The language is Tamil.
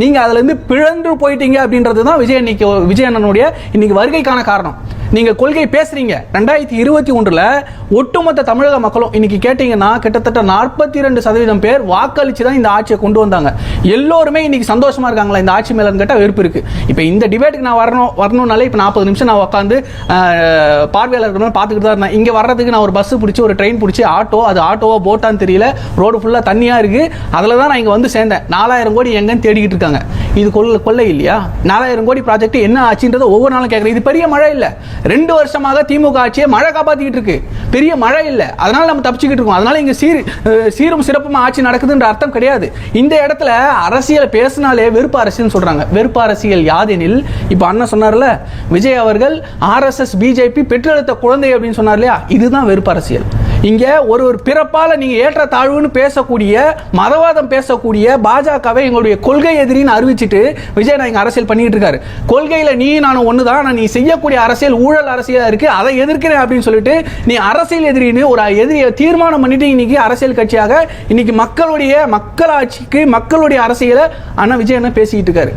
நீங்கள் அதுலேருந்து பிழன்று போயிட்டீங்க அப்படின்றது தான் விஜய் அண்ணனுடைய இன்னைக்கு வருகைக்கான காரணம். நீங்கள் கொள்கை பேசுறீங்க. 2021 ஒட்டுமொத்த தமிழக மக்களும் இன்னைக்கு கேட்டீங்கன்னா கிட்டத்தட்ட 42% பேர் வாக்களிச்சு தான் இந்த ஆட்சியை கொண்டு வந்தாங்க. எல்லோருமே இன்னைக்கு சந்தோஷமா இருக்காங்களா இந்த ஆட்சி மேலன்னு கேட்டால் வெறுப்பு இருக்கு. இப்போ இந்த டிபேட்டுக்கு நான் வரணும்னாலே இப்போ 40 நிமிஷம் நான் உட்காந்து பார்வையாளர்கள் பார்த்துக்கிட்டு தான் இருந்தேன். இங்கே வர்றதுக்கு நான் ஒரு பஸ் பிடிச்சி ஒரு ட்ரெயின் பிடிச்சி அது ஆட்டோவா போட்டான்னு தெரியல, ரோடு ஃபுல்லாக தண்ணியாக இருக்கு. அதில் தான் நான் இங்கே வந்து சேர்ந்தேன். 4000 கோடி எங்கன்னு தேடிக்கிட்டு இருக்காங்க. இது கொள்ளை இல்லையா? 4000 கோடி ப்ராஜெக்ட் என்ன ஆச்சுன்றதை ஒவ்வொரு நாளும் கேட்குறேன். இது பெரிய மழை இல்லை. 2 வருஷமாக திமுக ஆட்சியை மழை காப்பாத்திக்கிட்டு இருக்கு. பெரிய மழை இல்லை, அதனால நம்ம தப்பிச்சுக்கிட்டு இருக்கோம். அதனால இங்க சீரும் சிறப்புமா ஆட்சி நடக்குதுன்ற அர்த்தம் கிடையாது. இந்த இடத்துல அரசியல் பேசினாலே வெறுப்பு அரசியல் சொல்றாங்க. வெறுப்பு அரசியல் யாதெனில், இப்ப அண்ணன் சொன்னார்ல, விஜய் அவர்கள் RSS பிஜேபி பெற்றெடுத்த குழந்தை அப்படின்னு சொன்னார் இல்லையா, இதுதான் வெறுப்பு அரசியல். இங்க ஒரு பிறப்பால நீங்க ஏற்ற தாழ்வுன்னு பேசக்கூடிய, மதவாதம் பேசக்கூடிய பாஜகவை எங்களுடைய கொள்கை எதிரின்னு அறிவிச்சிட்டு விஜய் நான் அரசியல் பண்ணிட்டு இருக்காரு. கொள்கையில நீ நானும் ஒண்ணுதான், நீ செய்யக்கூடிய அரசியல் ஊழல் அரசியலா இருக்கு, அதை எதிர்க்கிறேன் அப்படின்னு சொல்லிட்டு நீ அரசியல் எதிரின்னு ஒரு எதிரியை தீர்மானம் பண்ணிட்டு இன்னைக்கு அரசியல் கட்சியாக இன்னைக்கு மக்களாட்சிக்கு மக்களுடைய அரசியலை அண்ணா விஜய் என்ன பேசிக்கிட்டு இருக்காரு.